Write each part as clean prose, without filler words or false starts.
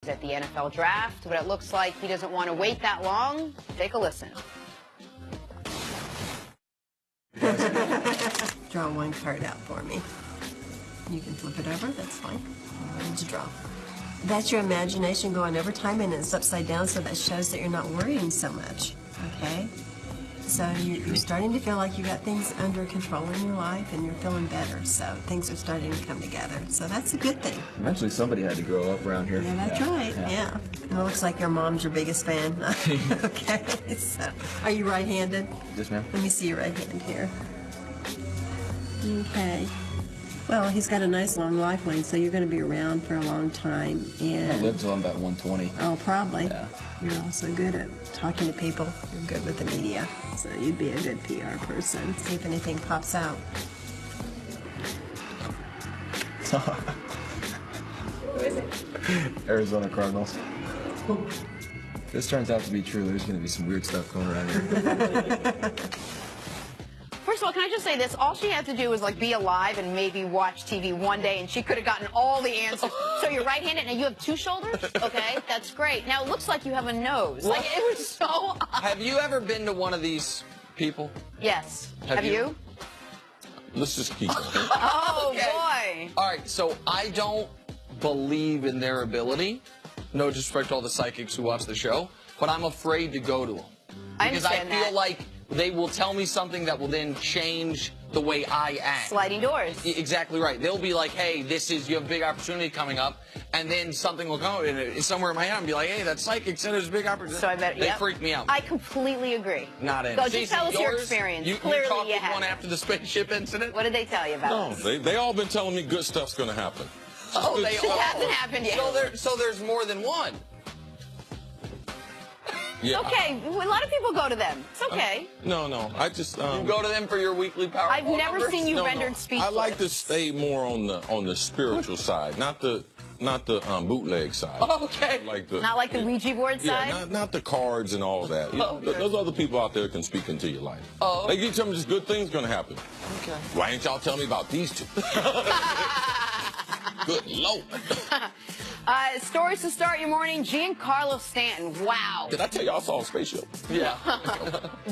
at the NFL draft, but it looks like he doesn't want to wait that long. Take a listen. Draw one card out for me. You can flip it over, that's fine. I'm ready to draw. That's your imagination going over time, and it's upside down, so that shows that you're not worrying so much, okay? So you're starting to feel like you got things under control in your life, and you're feeling better, so things are starting to come together. So that's a good thing. Eventually somebody had to grow up around here. Yeah, that's right, yeah. And it looks like your mom's your biggest fan. Okay, so are you right-handed? Yes, ma'am. Let me see your right hand here. Okay. Well, he's got a nice long lifeline, so you're going to be around for a long time. And I lived till I'm about 120. Oh, probably. Yeah. You're also good at talking to people. You're good with the media, so you'd be a good PR person. See if anything pops out. Who is it? Arizona Cardinals. This turns out to be true. There's going to be some weird stuff going around here. First of all, can I just say this? All she had to do was like be alive and maybe watch TV one day, and she could have gotten all the answers. So you're right-handed, and you have two shoulders? Okay, that's great. Now, it looks like you have a nose. Like, it was so odd. Have you ever been to one of these people? Yes. Have you? Let's just keep going. Oh, Okay. boy. All right, so I don't believe in their ability. No disrespect to all the psychics who watch the show, but I'm afraid to go to them. I Because I understand feel that. like they will tell me something that will then change the way I act. Sliding doors. Exactly right. They'll be like, hey, you have a big opportunity coming up, and then something will come and somewhere in my head and be like, hey, that psychic said there's a big opportunity. So I bet, They freak me out. I completely agree. Not in. Go, See, just tell us your yours, experience. You Clearly talked you with have. one after the spaceship incident? What did they tell you about No, us? they all been telling me good stuff's gonna happen. Oh, they It hasn't happened yet. So there's more than one. Yeah. Okay, a lot of people go to them. It's okay. No, I just You go to them for your weekly power. I've never seen you no, rendered no. speechless. I like to stay more on the spiritual side, not the bootleg side. Okay. Not like the Ouija board side? Yeah, not the cards and all that. You know, Okay. Those other people out there can speak into your life. Oh. They keep telling me just good things gonna happen. Okay. Why ain't y'all tell me about these two? Good Lord. Stories to start your morning. Giancarlo Stanton. Wow. Did I tell you I saw a spaceship? Yeah.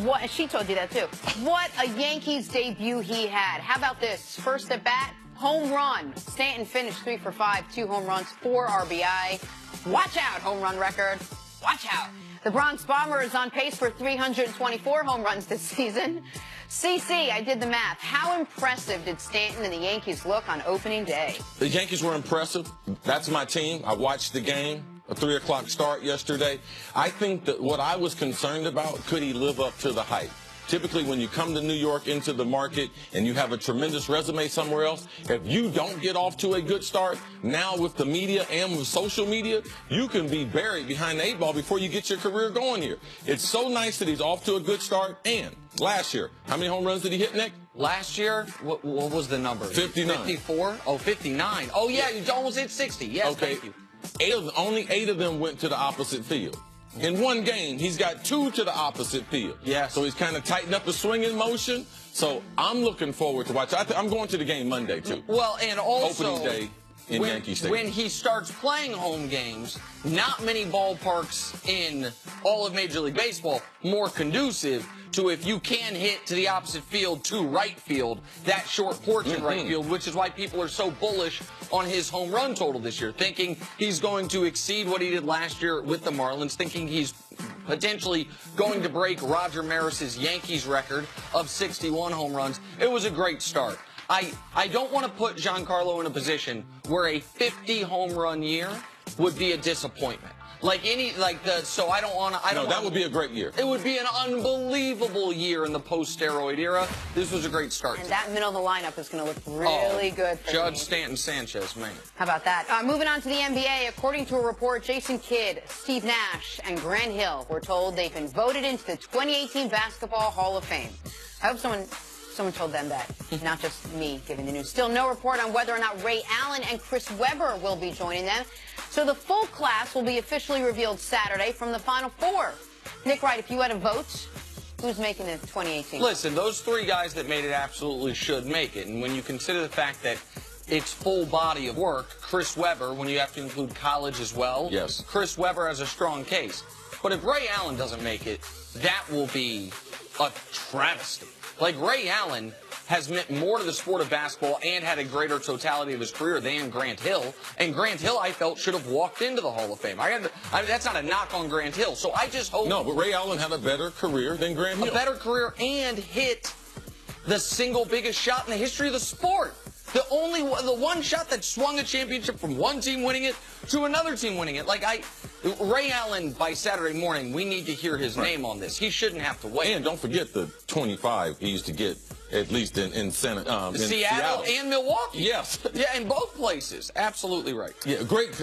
What? She told you that too. What a Yankees debut he had. How about this? First at bat, home run. Stanton finished 3 for 5, 2 home runs, 4 RBI. Watch out, home run record. Watch out. The Bronx Bomber is on pace for 324 home runs this season. CC, I did the math. How impressive did Stanton and the Yankees look on opening day? The Yankees were impressive. That's my team. I watched the game, a 3 o'clock start yesterday. I think that what I was concerned about, could he live up to the hype? Typically, when you come to New York into the market and you have a tremendous resume somewhere else, if you don't get off to a good start, now with the media and with social media, you can be buried behind the 8 ball before you get your career going here. It's so nice that he's off to a good start. And last year, how many home runs did he hit, Nick? Last year, what was the number? 59. 54? Oh, 59. Oh, yeah, you almost hit 60. Yes, Okay. thank you. Only 8 of them went to the opposite field. In one game, he's got 2 to the opposite field. Yes. So he's kind of tightened up his swinging motion. So I'm looking forward to watch. I'm going to the game Monday, too. Well, and also, Opening day in Yankee Stadium. when he starts playing home games, not many ballparks in all of Major League Baseball more conducive to, if you can hit to the opposite field, to right field, that short porch in right field, which is why people are so bullish on his home run total this year, thinking he's going to exceed what he did last year with the Marlins, thinking he's potentially going to break Roger Maris's Yankees record of 61 home runs. It was a great start. I don't want to put Giancarlo in a position where a 50 home run year would be a disappointment. So I don't want to. That would be a great year. It would be an unbelievable year in the post-steroid era. This was a great start. And that middle of the lineup is going to look really good for Judge me. Stanton Sanchez, man. How about that? Moving on to the NBA, according to a report, Jason Kidd, Steve Nash, and Grant Hill were told they've been voted into the 2018 Basketball Hall of Fame. I hope someone told them that, not just me giving the news. Still no report on whether or not Ray Allen and Chris Webber will be joining them. So the full class will be officially revealed Saturday from the Final Four. Nick Wright, if you had a vote, who's making the 2018? Listen, those 3 guys that made it absolutely should make it. And when you consider the fact that its full body of work, Chris Webber, when you have to include college as well, yes, Chris Webber has a strong case. But if Ray Allen doesn't make it, that will be a travesty. Like, Ray Allen has meant more to the sport of basketball and had a greater totality of his career than Grant Hill. And Grant Hill, I felt, should have walked into the Hall of Fame. That's not a knock on Grant Hill. So I just hope... No, but Ray Allen had a better career than Grant Hill. A better career and hit the single biggest shot in the history of the sport. The one shot that swung a championship from one team winning it to another team winning it. Like, Ray Allen, by Saturday morning, we need to hear his name on this. He shouldn't have to wait. And don't forget the 25 he used to get, at least in Seattle and Milwaukee. Yes. Yeah, in both places. Absolutely right. Yeah, great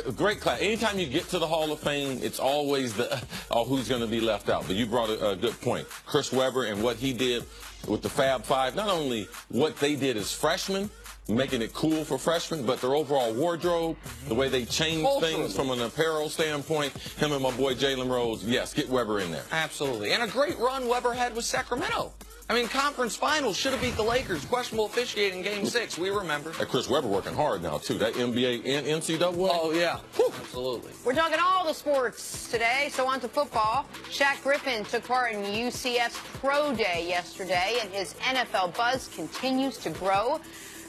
class. Anytime you get to the Hall of Fame, it's always who's going to be left out. But you brought a good point. Chris Webber and what he did with the Fab Five, not only what they did as freshmen, making it cool for freshmen, but their overall wardrobe, the way they changed things from an apparel standpoint, him and my boy Jalen Rose, yes, get Webber in there. Absolutely. And a great run Webber had with Sacramento. I mean, conference finals, should have beat the Lakers. Questionable officiating Game 6, we remember. And Chris Webber working hard now, too. That NBA and NCAA. Oh, yeah. Whew. Absolutely. We're talking all the sports today, so on to football. Shaq Griffin took part in UCF's Pro Day yesterday, and his NFL buzz continues to grow.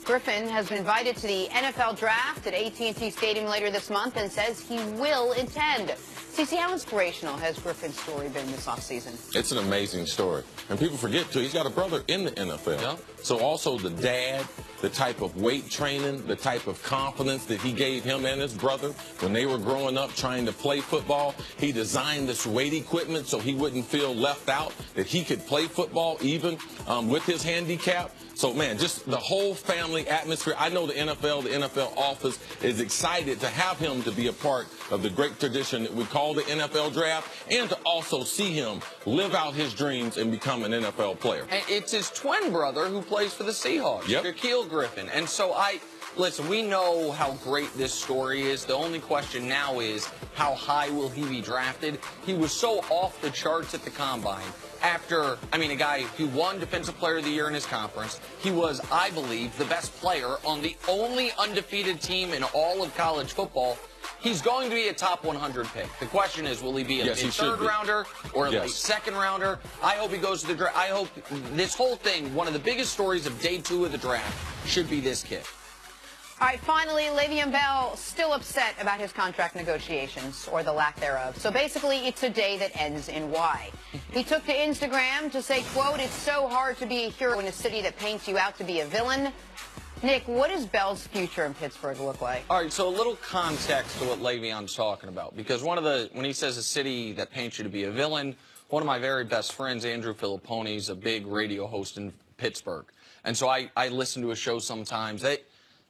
Griffin has been invited to the NFL draft at AT&T Stadium later this month and says he will attend. Cece, how inspirational has Griffin's story been this offseason? It's an amazing story. And people forget, too, he's got a brother in the NFL. Yeah. So also the dad, the type of weight training, the type of confidence that he gave him and his brother when they were growing up trying to play football. He designed this weight equipment so he wouldn't feel left out, that he could play football even with his handicap. So, man, just the whole family atmosphere. I know the NFL office is excited to have him to be a part of the great tradition that we call the NFL draft, and to also see him live out his dreams and become an NFL player. And it's his twin brother who plays for the Seahawks, Shaquille Griffin. And so listen, we know how great this story is. The only question now is, how high will he be drafted? He was so off the charts at the Combine. After, a guy who won Defensive Player of the Year in his conference. He was, I believe, the best player on the only undefeated team in all of college football. He's going to be a top 100 pick. The question is, will he be a third rounder or a late second rounder? I hope he goes to the draft. I hope this whole thing, one of the biggest stories of day 2 of the draft, should be this kid. All right, finally, Le'Veon Bell still upset about his contract negotiations, or the lack thereof. So basically, it's a day that ends in Y. He took to Instagram to say, quote, "It's so hard to be a hero in a city that paints you out to be a villain." Nick, what does Bell's future in Pittsburgh look like? All right, so a little context to what Le'Veon's talking about. Because when he says a city that paints you to be a villain, one of my very best friends, Andrew Filipponi, is a big radio host in Pittsburgh. And so I listen to his show sometimes.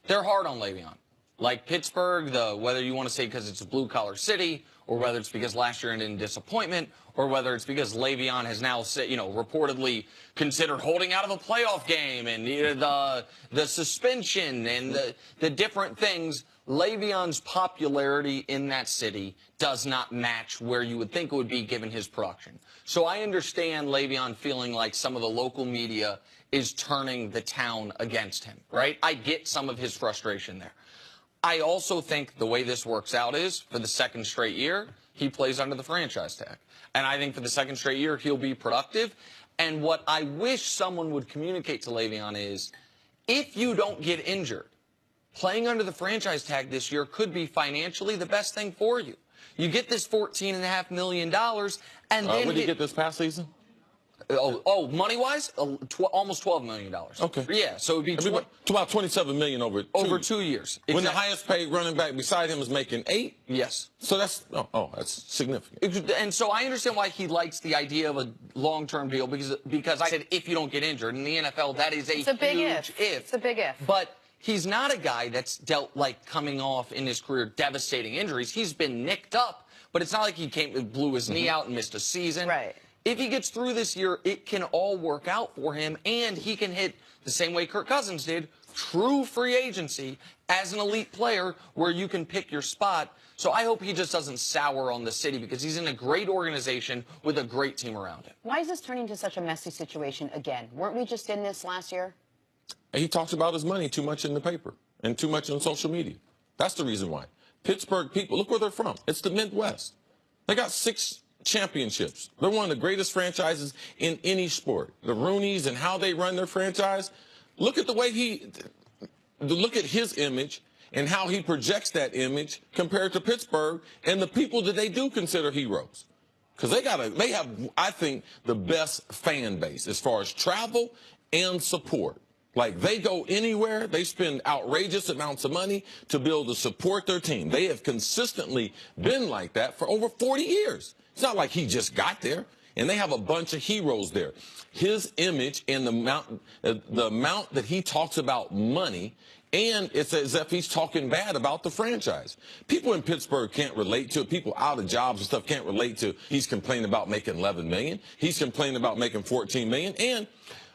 They're hard on Le'Veon. Like Pittsburgh, whether you want to say because it's a blue-collar city, or whether it's because last year ended in disappointment, or whether it's because Le'Veon has now, reportedly considered holding out of a playoff game, and the suspension and the different things, Le'Veon's popularity in that city does not match where you would think it would be given his production. So I understand Le'Veon feeling like some of the local media is turning the town against him, right? I get some of his frustration there. I also think the way this works out is, for the second straight year, he plays under the franchise tag. And I think for the second straight year, he'll be productive. And what I wish someone would communicate to Le'Veon is, if you don't get injured, playing under the franchise tag this year could be financially the best thing for you. You get this $14.5 million, and then... What did he get this past season? Money-wise, almost $12 million. Okay. Yeah, so it would be about $27 million over 2 years. When the highest paid running back beside him is making $8. Yes. So that's significant. And so I understand why he likes the idea of a long-term deal, because I said if you don't get injured in the NFL, that is a big huge if. It's a big if. But he's not a guy that's dealt, coming off in his career devastating injuries. He's been nicked up, but it's not like he blew his knee out and missed a season. Right. If he gets through this year, it can all work out for him, and he can hit the same way Kirk Cousins did, true free agency as an elite player where you can pick your spot. So I hope he just doesn't sour on the city, because he's in a great organization with a great team around him. Why is this turning into such a messy situation again? Weren't we just in this last year? He talks about his money too much in the paper. and too much on social media. That's the reason why. Pittsburgh people, look where they're from. It's the Midwest. They got 6 championships. They're one of the greatest franchises in any sport. The Rooneys and how they run their franchise. Look at the way look at his image and how he projects that image compared to Pittsburgh and the people that they do consider heroes. Because they have, I think, the best fan base as far as travel and support. Like, they go anywhere, they spend outrageous amounts of money to be able to support their team. They have consistently been like that for over 40 years. It's not like he just got there. And they have a bunch of heroes there. His image and the amount that he talks about money, and it's as if he's talking bad about the franchise. People in Pittsburgh can't relate to it. People out of jobs and stuff can't relate to. He's complaining about making $11 million. He's complaining about making $14 million. And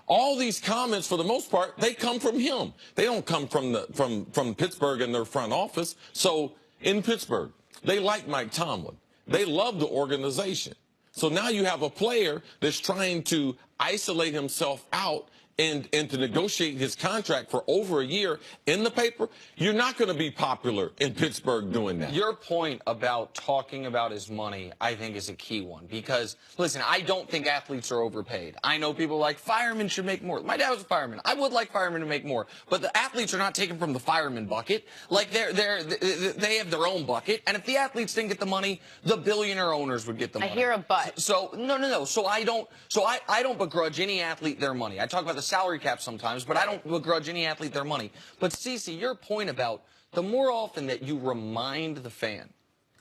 all these comments, for the most part, they come from him. They don't come from Pittsburgh and their front office. So in Pittsburgh, they like Mike Tomlin. They love the organization. So now you have a player that's trying to isolate himself out and to negotiate his contract for over a year in the paper. You're not going to be popular in Pittsburgh doing that. Your point about talking about his money, I think, is a key one. Because, listen, I don't think athletes are overpaid. I know people like firemen should make more. My dad was a fireman. I would like firemen to make more. But the athletes are not taken from the fireman bucket. Like, they have their own bucket. And if the athletes didn't get the money, the billionaire owners would get the money. I hear a but. So, no. So I don't begrudge any athlete their money. I talk about the salary cap sometimes, but I don't begrudge any athlete their money. But Cece, your point about the more often that you remind the fan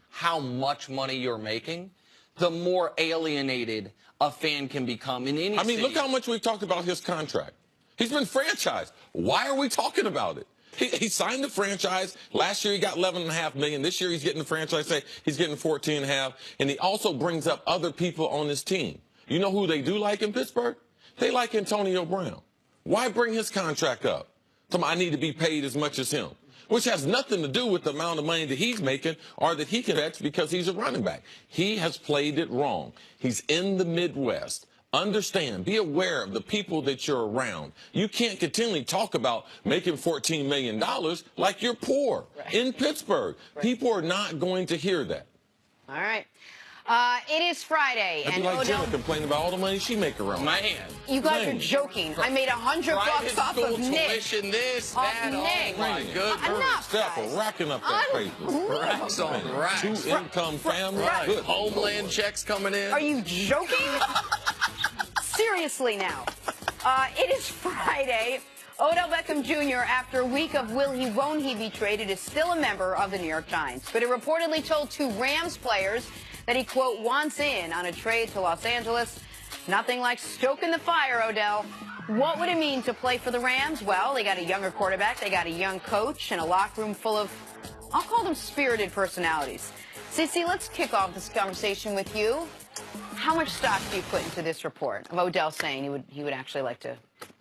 how much money you're making, the more alienated a fan can become in any city. Look how much we've talked about his contract. He's been franchised. Why are we talking about it? He signed the franchise. Last year he got $11.5 million. This year he's getting the franchise. Say he's getting $14.5. And he also brings up other people on his team. You know who they do like in Pittsburgh? They like Antonio Brown. Why bring his contract up? I need to be paid as much as him, which has nothing to do with the amount of money that he's making or that he can fetch because he's a running back. He has played it wrong. He's in the Midwest. Understand, be aware of the people that you're around. You can't continually talk about making $14 million like you're poor in Pittsburgh. People are not going to hear that. All right. It is Friday, I'd be and like Odell, Jenna complaining about all the money she make around. Man. you guys are joking. I made $100 off of Nick. Tuition, this, Off that, Nick. oh my goodness. Enough, Steph, guys. racking up that paper. Racks on racks. Two-income family. Good. Homeland checks coming in. Are you joking? Seriously now. It is Friday. Odell Beckham Jr., after a week of will he, won't he be traded, is still a member of the New York Giants. But it reportedly told 2 Rams players that he, quote, wants in on a trade to Los Angeles. Nothing like stoking the fire, Odell. What would it mean to play for the Rams? Well, they got a younger quarterback, they got a young coach, and a locker room full of, I'll call them spirited personalities. Cece, let's kick off this conversation with you. How much stock do you put into this report of Odell saying he would actually like to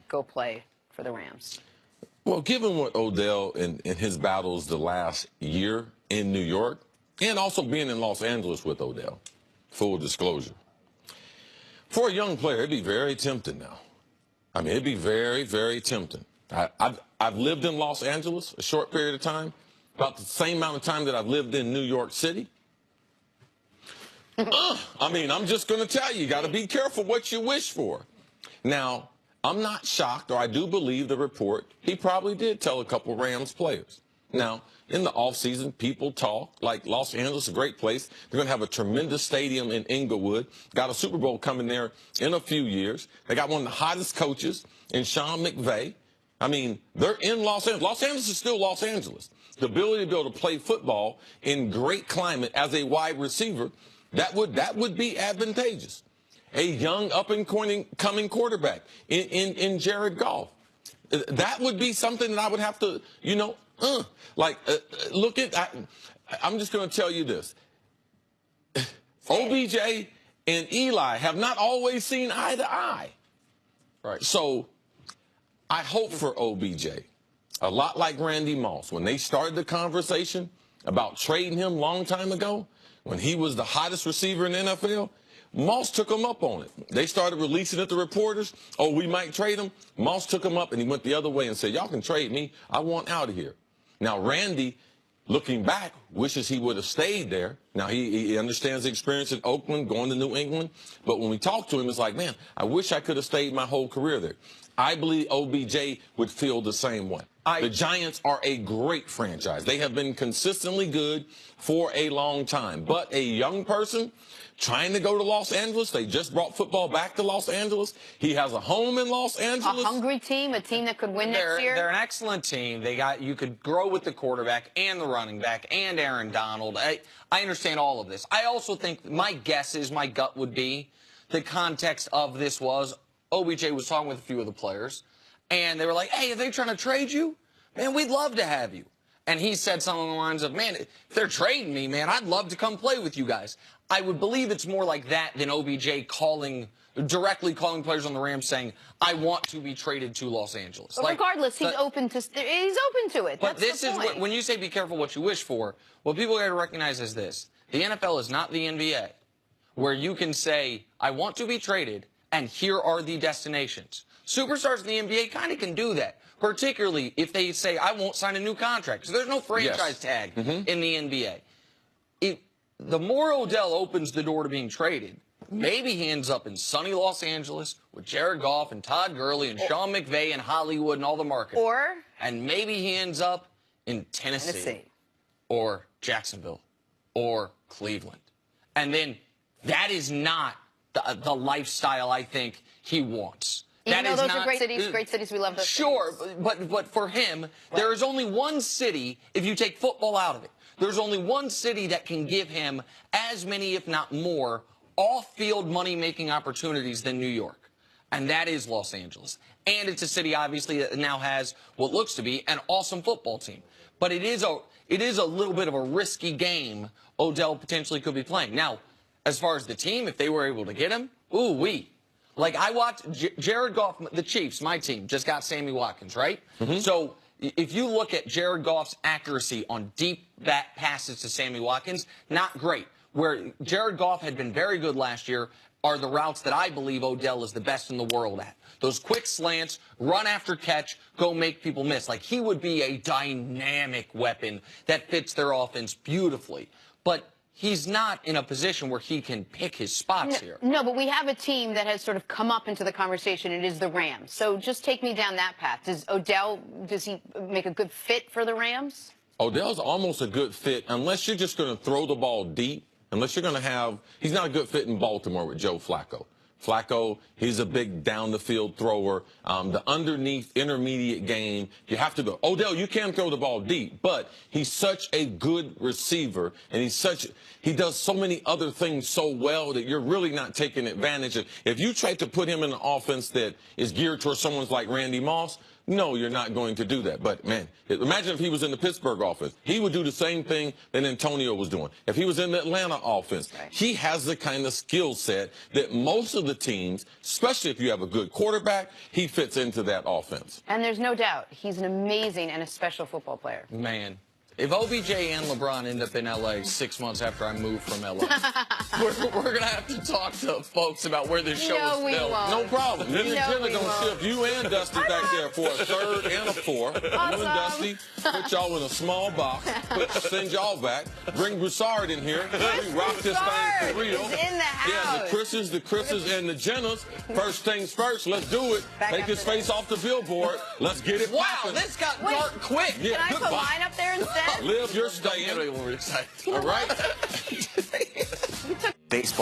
go play for the Rams? Well, given what Odell in his battles the last year in New York, and also being in Los Angeles with Odell, full disclosure, for a young player, it'd be very tempting now. It'd be very, very tempting. I've lived in Los Angeles a short period of time, about the same amount of time that I've lived in New York City. I'm just going to tell you got to be careful what you wish for. Now, I'm not shocked, or I do believe the report, he probably did tell a couple Rams players. Now, in the offseason, people talk like Los Angeles is a great place. They're going to have a tremendous stadium in Inglewood. Got a Super Bowl coming there in a few years. They got one of the hottest coaches in Sean McVay. They're in Los Angeles. Los Angeles is still Los Angeles. The ability to be able to play football in great climate as a wide receiver, that would be advantageous. A young up-and-coming quarterback in Jared Goff. That would be something that I would have to, look at. I'm just going to tell you this. OBJ and Eli have not always seen eye to eye. Right. So I hope for OBJ, a lot like Randy Moss, when they started the conversation about trading him a long time ago, when he was the hottest receiver in the NFL, Moss took him up on it. They started releasing it to reporters. Oh, we might trade him. Moss took him up, and he went the other way and said, y'all can trade me. I want out of here. Now, Randy, looking back, wishes he would have stayed there. Now, he understands the experience in Oakland, going to New England. But when we talk to him, it's like, man, I wish I could have stayed my whole career there. I believe OBJ would feel the same way. The Giants are a great franchise. They have been consistently good for a long time. But a young person trying to go to Los Angeles, they just brought football back to Los Angeles. He has a home in Los Angeles. A hungry team, a team that could win next year. They're an excellent team. You could grow with the quarterback and the running back and Aaron Donald. I understand all of this. I also think my gut would be the context of this was OBJ was talking with a few of the players, and they were like, hey, are they trying to trade you? Man, we'd love to have you. And he said something along the lines of, man, if they're trading me, man, I'd love to come play with you guys. I would believe it's more like that than OBJ directly calling players on the Rams saying, I want to be traded to Los Angeles. But regardless, he's open to it. But That's the point. when you say be careful what you wish for, what people got to recognize is this. The NFL is not the NBA, where you can say, I want to be traded, and here are the destinations. Superstars in the NBA kind of can do that, particularly if they say, I won't sign a new contract. So there's no franchise tag in the NBA. The more Odell opens the door to being traded, maybe he ends up in sunny Los Angeles with Jared Goff and Todd Gurley and Sean McVay and Hollywood and all the markets. And maybe he ends up in Tennessee. Or Jacksonville or Cleveland. And then that is not the lifestyle I think he wants. Even though those are great cities, we love those Sure, but for him, there is only one city, if you take football out of it, there's only one city that can give him as many, if not more, off-field money-making opportunities than New York, and that is Los Angeles. And it's a city, obviously, that now has what looks to be an awesome football team. But it is a little bit of a risky game Odell potentially could be playing. Now, as far as the team, if they were able to get him, ooh-wee. Like, I watched Jared Goff, the Chiefs, my team, just got Sammy Watkins, right? So if you look at Jared Goff's accuracy on deep passes to Sammy Watkins, not great. Where Jared Goff had been very good last year are the routes that I believe Odell is the best in the world at. Those quick slants, run after catch, go make people miss. Like, he would be a dynamic weapon that fits their offense beautifully. But he's not in a position where he can pick his spots here. No, but we have a team that has sort of come up into the conversation. It is the Rams. So just take me down that path. Does he make a good fit for the Rams? Odell's almost a good fit unless you're just going to throw the ball deep. Unless you're going to have, he's not a good fit in Baltimore with Joe Flacco. Flacco, he's a big down-the-field thrower. The underneath intermediate game, you have to go. Odell, you can throw the ball deep, but he's such a good receiver, and he does so many other things so well that you're really not taking advantage of. If you try to put him in an offense that is geared towards someone like Randy Moss, no, you're not going to do that. But, man, imagine if he was in the Pittsurgh offense. He would do the same thing that Antonio was doing. If he was in the Atlanta offense, he has the kind of skill set that most of the teams, especially if you have a good quarterback, he fits into that offense. And there's no doubt he's an amazing and a special football player. Man. If OBJ and LeBron end up in L.A. 6 months after I move from L.A., we're going to have to talk to folks about where this show is filmed. No problem. Lynn and Jen are going to shift you and Dusty back there for a third and a fourth. Awesome. You and Dusty, put y'all in a small box, send y'all back. Bring Broussard in here. We rock this thing for real. He's in the house. Yeah, the Chris's, and the Jenners. First things first, let's do it. Take his face off the billboard. Let's get it popping. Wow, this got dark quick. Can I put mine up there instead? Live your staying. We're excited. All right? Baseball.